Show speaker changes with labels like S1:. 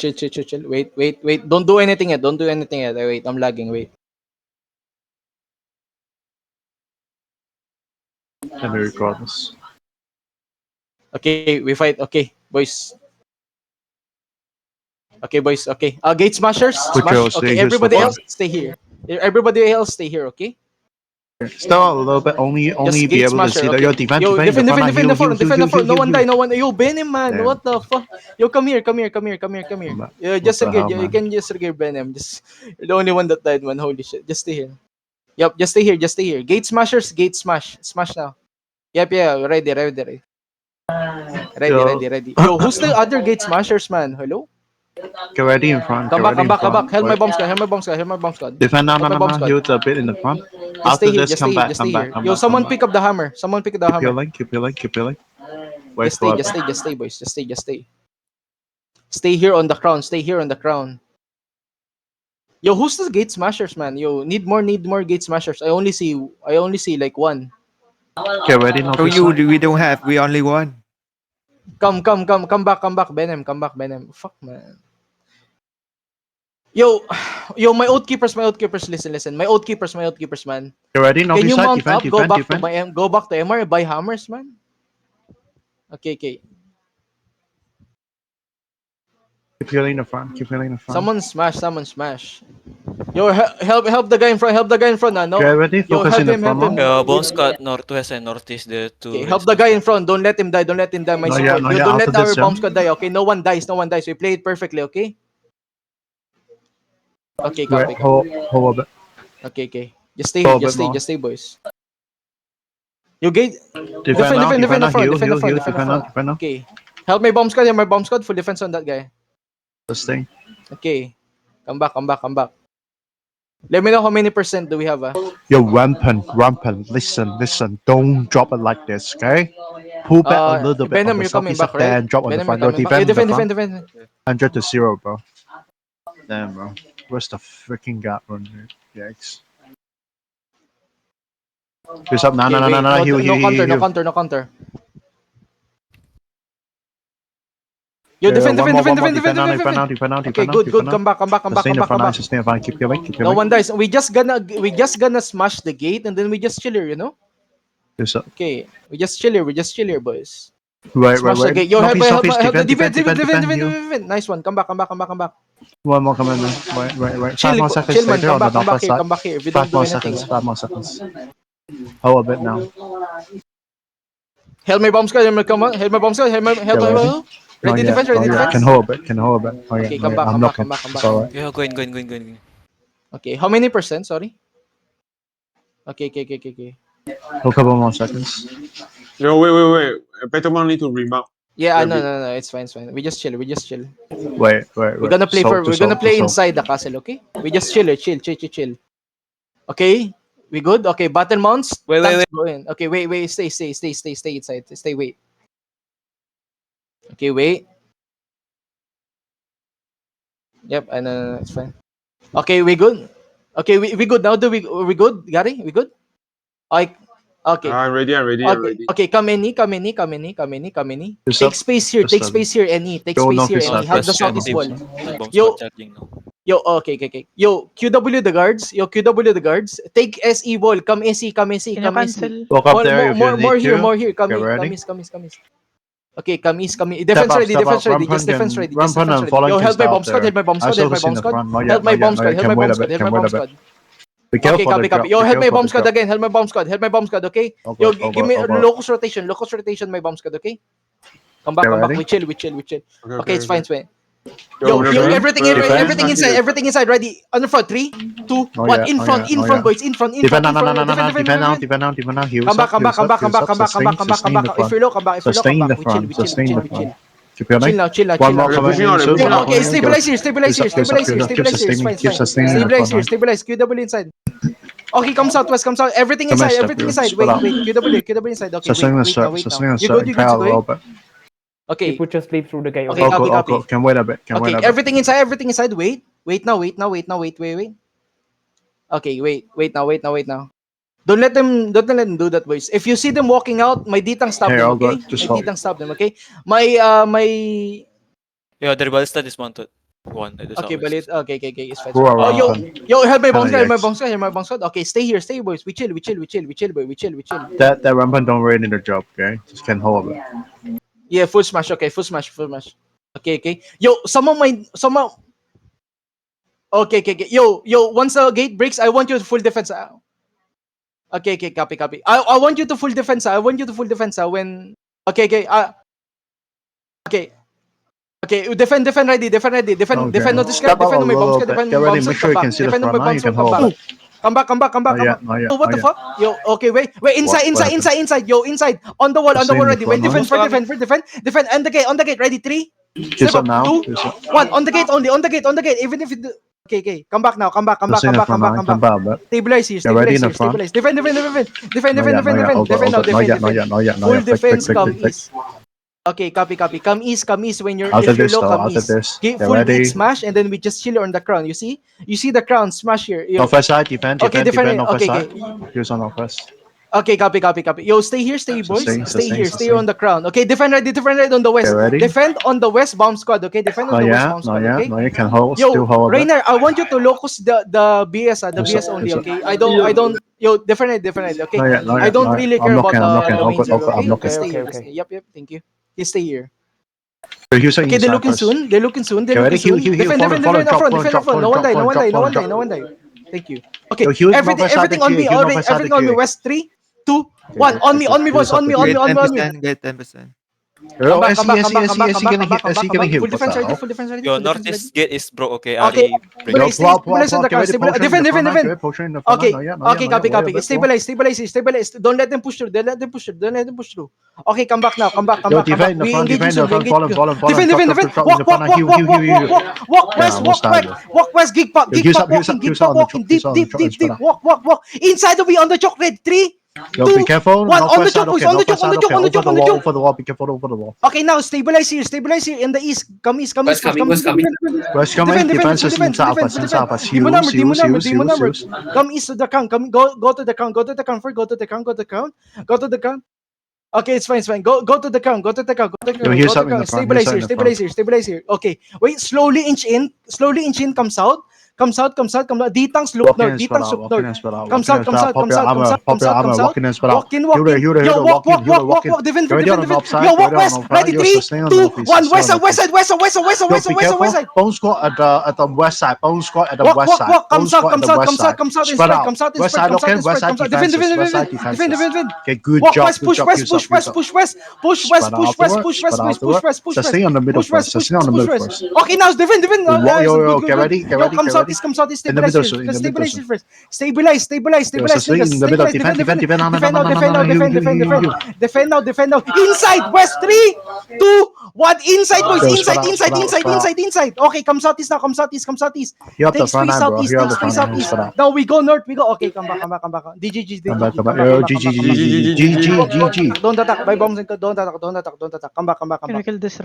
S1: Chill. Wait. Don't do anything yet. Wait, I'm lagging. Wait.
S2: And regardless.
S1: Okay, we fight. Okay, boys. Okay. Gate smashers, smash. Okay, everybody else stay here. Okay?
S2: Still a little bit. Only
S1: Just
S2: be
S1: gate
S2: able to
S1: smasher,
S2: see
S1: okay.
S2: your defense.
S1: Yo, defend the front. No one die.
S2: You.
S1: Yo, Benem, man.
S2: Damn.
S1: What the fuck? Yo, come here.
S2: Come back.
S1: Yeah,
S2: What
S1: just
S2: the hell,
S1: you
S2: man?
S1: can just regard Benem. Just you're the only one that died, man. Holy shit. Just stay here. Yep, just stay here. Gate smashers, gate smash. Smash now. Yep, yeah, ready. Ready. Yo, who's the other gate smashers, man? Hello?
S2: Get ready in front.
S1: Come
S2: Get ready in
S1: back.
S2: front.
S1: Help my
S2: Wait.
S1: bomb squad.
S2: Defend now.
S1: Help my bomb squad.
S2: Heal a bit in the front.
S1: Just
S2: After
S1: stay here,
S2: this, come back.
S1: Yo, someone pick up the hammer.
S2: Keep healing. Wait for it.
S1: Just stay, boys. Just stay. Stay here on the crown. Yo, who's the gate smashers, man? Yo, need more gate smashers. I only see like one.
S2: Get ready now.
S3: So we don't have. We only one.
S1: Come back, Benem. Fuck, man. Yo, my oath keepers, listen. My oath keepers, man.
S2: Get ready now.
S1: Can you mount up?
S2: Defend.
S1: Go back to MR, buy hammers, man. Okay.
S2: Keep healing in the front.
S1: Someone smash. Yo, help the guy in front, no?
S2: Get ready.
S1: Yo,
S2: Focus
S1: help
S2: in the
S1: him.
S2: front now.
S4: Bomb squad northwest and northeast. The two.
S1: Okay, help the guy in front. Don't let him die. My
S2: No,
S1: support.
S2: yeah,
S1: You don't let
S2: after
S1: our
S2: this,
S1: bomb squad die. Okay, no one dies. We play it perfectly. Okay. Okay, copy.
S2: Wait, hold a bit.
S1: Okay. Just stay, boys. You gate. Defend the front.
S2: now.
S1: Okay. Help my bomb squad. Full defense on that guy.
S2: Just stay.
S1: Okay. Come back. Let me know how many percent do we have,
S2: Yo, rampant. Listen. Don't drop it like this, okay? Pull back a little bit.
S1: Venom,
S2: on the
S1: you're coming
S2: southeast
S1: back, right?
S2: and drop on the
S1: Venom,
S2: front.
S1: you're
S2: Yo,
S1: coming back.
S2: defend.
S1: Defend.
S2: 100-0, bro. Damn, bro. Where's the freaking gap run, dude? Yikes. Here's up. No.
S1: No counter. Yo, defend. Okay, good. Come back.
S2: Sustain the front. Keep healing.
S1: No one dies. We just gonna smash the gate and then we just chill here, you know?
S2: Here's up.
S1: Okay, we just chill here, boys.
S2: Right.
S1: Smash the gate. Yo, help the
S2: Defend.
S1: defend. Nice one. Come back.
S2: One more coming in. Right.
S1: Chill,
S2: 5 more seconds
S1: chill, man.
S2: later on the
S1: Come
S2: north side.
S1: back here. If you don't
S2: 5
S1: do
S2: more
S1: anything.
S2: seconds. 5 more seconds. Hold a bit now.
S1: Help my bomb squad. Help my bomb squad. Ready defense.
S2: Can hold a bit. Oh, yeah.
S1: Okay, come back.
S2: I'm looking. It's alright.
S4: Yeah, going.
S1: Okay, how many percent? Sorry. Okay.
S2: A couple more seconds.
S5: Yo, wait. Petaman need to rebound.
S1: Yeah, no. It's fine. We just chill.
S2: Wait.
S1: We're gonna play inside the castle, okay? We just chill. Okay? We good? Okay, battle mounts.
S4: Wait.
S1: Go in. Okay, wait. Stay inside. Wait. Okay, wait. Yep, no, it's fine. Okay, we good? Okay, we good now. We good, Gary? We good? Okay.
S5: I'm ready.
S1: Okay, come in.
S2: Here's
S1: Take
S2: up.
S1: space here, Take space here, Any.
S2: Go north east side.
S1: Have the southeast wall.
S4: Bomb
S1: Yo.
S4: squad charging now.
S1: Yo, okay. Yo, QW the guards. Take SE wall. Come SE.
S6: Can you cancel?
S2: Walk up there if you
S1: More
S2: need
S1: here,
S2: to.
S1: more here. Come
S2: Get ready.
S1: east. Okay, come east. Defense ready. Just defense ready. Yo, help my bomb squad. Help my bomb squad.
S2: Be
S1: Okay,
S2: careful.
S1: copy. Yo, help my bomb squad again. Help my bomb squad, okay? Yo, give me locus rotation, my bomb squad, okay? Come back.
S2: ready?
S1: We chill. Okay, it's fine.
S5: Yo,
S1: Yo, everything
S5: defense.
S1: inside, ready. On the front, 3, 2, 1.
S2: Oh, yeah.
S1: In front, boys. In front.
S2: Defend now. Defend now. Heals
S1: Come back.
S2: Sustain the
S1: If you're low, come back.
S2: Sustain the
S1: We
S2: front. Sustain the
S1: chill.
S2: front. Keep healing.
S1: Chill now.
S2: One more coming
S5: Pushing
S2: in
S5: on it,
S2: soon.
S5: pushing on it.
S1: Okay, stabilize here.
S2: Keep sustaining the front, man.
S1: Stabilize. QW inside. Okay, come southwest. Everything inside. Wait. QW inside. Okay,
S2: Sustain the
S1: wait
S2: start.
S1: now.
S2: Sustain the
S1: You
S2: start.
S1: good?
S2: Power a little bit.
S1: Okay.
S6: Put your sleep through the guy.
S1: Okay, copy.
S2: Can wait a bit.
S1: Okay, everything inside. Wait now. Okay, wait now. Don't let them do that, boys. If you see them walking out, my ditang stop
S2: Hey,
S1: them,
S2: I'll go.
S1: okay?
S2: Just
S1: My
S2: hold.
S1: ditang stop them, okay? My
S4: Yeah, their ballista dismounted. One.
S1: Okay, balit. Okay, it's fine.
S2: Who are
S1: Oh,
S2: rampant?
S1: yo, help my bounce guy,
S2: Kinda
S1: help my bounce guy. Okay, stay here, boys. We chill, boy. We chill.
S2: That rampant don't really need a job, okay? Just can hold it.
S1: Yeah, full smash. Okay, full smash. Okay. Yo, someone. Okay. Yo, once the gate breaks, I want you to full defense. Okay, copy. I want you to full defense. When. Okay. Okay, defend ready. Defend no this guy.
S2: Step up
S1: Defend
S2: a
S1: my bombs.
S2: little bit.
S1: Defend
S2: Get
S1: my
S2: ready.
S1: bombs.
S2: Make sure you
S1: Come
S2: can
S1: back.
S2: see the
S1: Defend
S2: front
S1: my
S2: line. You
S1: bombs.
S2: can
S1: Come
S2: hold
S1: back.
S2: it.
S1: Come back.
S2: Not yet.
S1: Oh, what the fuck? Yo, okay, wait, inside. Yo, inside. On the wall
S2: Stay in the
S1: ready. Wait,
S2: front line.
S1: defend. On the gate, ready. 3,
S2: He's up now.
S1: 2,
S2: He's up.
S1: 1. On the gate only. Even if it. Okay. Come back now. Come back.
S2: Stay in the front line. Come back, but
S1: Stabilize here.
S2: Get ready in the front.
S1: Stabilize. Defend. Defend
S2: not yet.
S1: now.
S2: Not yet.
S1: Full defense. Come
S2: Quick.
S1: east. Okay, copy. Come east when you're
S2: After
S1: if you're
S2: this,
S1: low,
S2: though,
S1: come
S2: after
S1: east.
S2: this,
S1: Okay,
S2: get
S1: full
S2: ready.
S1: gate smash, and then we just chill on the crown. You see the crown smash here. Yo,
S2: Northwest side. Defend.
S1: Okay, defend.
S2: Northwest
S1: Okay.
S2: side. Use on northwest.
S1: Okay, copy. Yo, stay here, boys. Stay on the crown. Okay, defend ready on the west.
S2: Okay, ready?
S1: Defend on the west bomb squad. Okay, defend on
S2: Not
S1: the west
S2: yet.
S1: bomb squad. Okay.
S2: No, you can hold.
S1: Yo,
S2: Still hold it.
S1: Rainer, I want you to locus the BS, the
S2: Yes,
S1: BS
S2: sir.
S1: only.
S2: Yes, sir.
S1: Okay, I don't. Yo, defend it. Okay.
S2: Not yet.
S1: I don't really care
S2: I'm
S1: about
S2: looking, I'm
S1: the
S2: looking.
S1: main zero.
S2: I'm looking.
S1: Stay here.
S6: Okay.
S1: Yep. Thank you. You stay here.
S2: You're using
S1: Okay, they're
S2: inside
S1: looking
S2: first.
S1: soon. They're looking soon.
S2: Okay, ready? Heal,
S1: Defend
S2: follow,
S1: up
S2: drop,
S1: front.
S2: follow,
S1: Defend up
S2: drop,
S1: front. No
S2: follow,
S1: one
S2: drop,
S1: die.
S2: follow.
S1: Thank you. Okay,
S2: Yo, heal
S1: everything on me.
S2: heal
S1: Already,
S2: northwest side
S1: everything on me.
S2: QA.
S1: West 3, 2, 1. On me, boys. On me.
S3: Get 10%. Get 10%.
S2: Yo,
S1: Come
S2: SC
S1: back.
S2: getting hit. SC getting hit.
S1: Full
S2: What the
S1: defense ready.
S2: hell?
S1: Full defense ready.
S4: Yo,
S1: full defense
S4: northeast
S1: ready.
S4: gate is broke. Okay,
S1: Okay.
S4: Ari. Break.
S1: Yo, stabilize on the car. Defend.
S2: Potion in the front.
S1: Okay.
S2: Not yet, not
S1: Okay,
S2: yet,
S1: copy.
S2: wait,
S1: Stabilize. Don't let them push through. Okay, come back now. Come back.
S2: Yo, defend the
S1: We
S2: front,
S1: engage
S2: defend the
S1: soon.
S2: front, follow.
S1: Defend.
S2: Drop in the front, heal.
S1: Walk west. Walk west. Gig pop.
S2: Yo, use up on the
S1: Walking.
S2: choke,
S1: Deep.
S2: use on the choke, spread out.
S1: Walk. Inside of me on the chocolate. 3,
S2: Yo,
S1: 2,
S2: be careful.
S1: 1. On the
S2: Northwest side,
S1: choke, boys.
S2: okay,
S1: On the
S2: northwest
S1: choke.
S2: side, okay. Over the wall. Be careful over the wall.
S1: Okay, now stabilize here in the east. Come east.
S7: West coming.
S2: West coming. Defense is in southwest.
S1: Demon armor.
S2: Use.
S1: Come east to the crown. Go to the crown. Go to the crown. Okay, it's fine. Go to the crown.
S2: Yo, here's something in the front.
S1: Stabilize here. Okay, wait. Slowly inch in. Comes out. D-tanks look north. Comes out.
S2: Walk in and spread out.
S1: Walk in. Yo, walk. Defend.
S2: Ready on the north side.
S1: Yo, walk
S2: ready on
S1: west.
S2: the north side.
S1: Ready.
S2: Yo,
S1: 3,
S2: stay on
S1: 2,
S2: the northeast,
S1: 1.
S2: stay on the
S1: West side.
S2: Yo, be careful. Bone squad at the west side. Bone squad at the west side.
S1: Comes out.
S2: Spread out. West side, okay. West side defenses. West side defenses.
S1: Defend.
S2: Okay, good
S1: Walk
S2: job.
S1: west, push west.
S2: Stay on the middle first. Stay on the middle first.
S1: Okay, now defend.
S2: Yo, get ready.
S1: Comes out.
S2: In the middle, sir, in the middle, sir.
S1: Stabilize.
S2: Yo, so stay in the middle.
S1: Defend now. Inside, west 3, 2, 1. Inside, boys.
S2: Yo,
S1: Inside. Okay, come southeast now.
S2: You have the
S1: Take
S2: front
S1: space
S2: line, bro.
S1: southeast.
S2: You have
S1: Take
S2: the
S1: space
S2: front line.
S1: southeast. Now we go north. Okay, come back. DGG.
S2: Come back. Yo, GG.
S1: Don't attack. Buy bombs. Don't attack. Come back.
S6: Can we kill this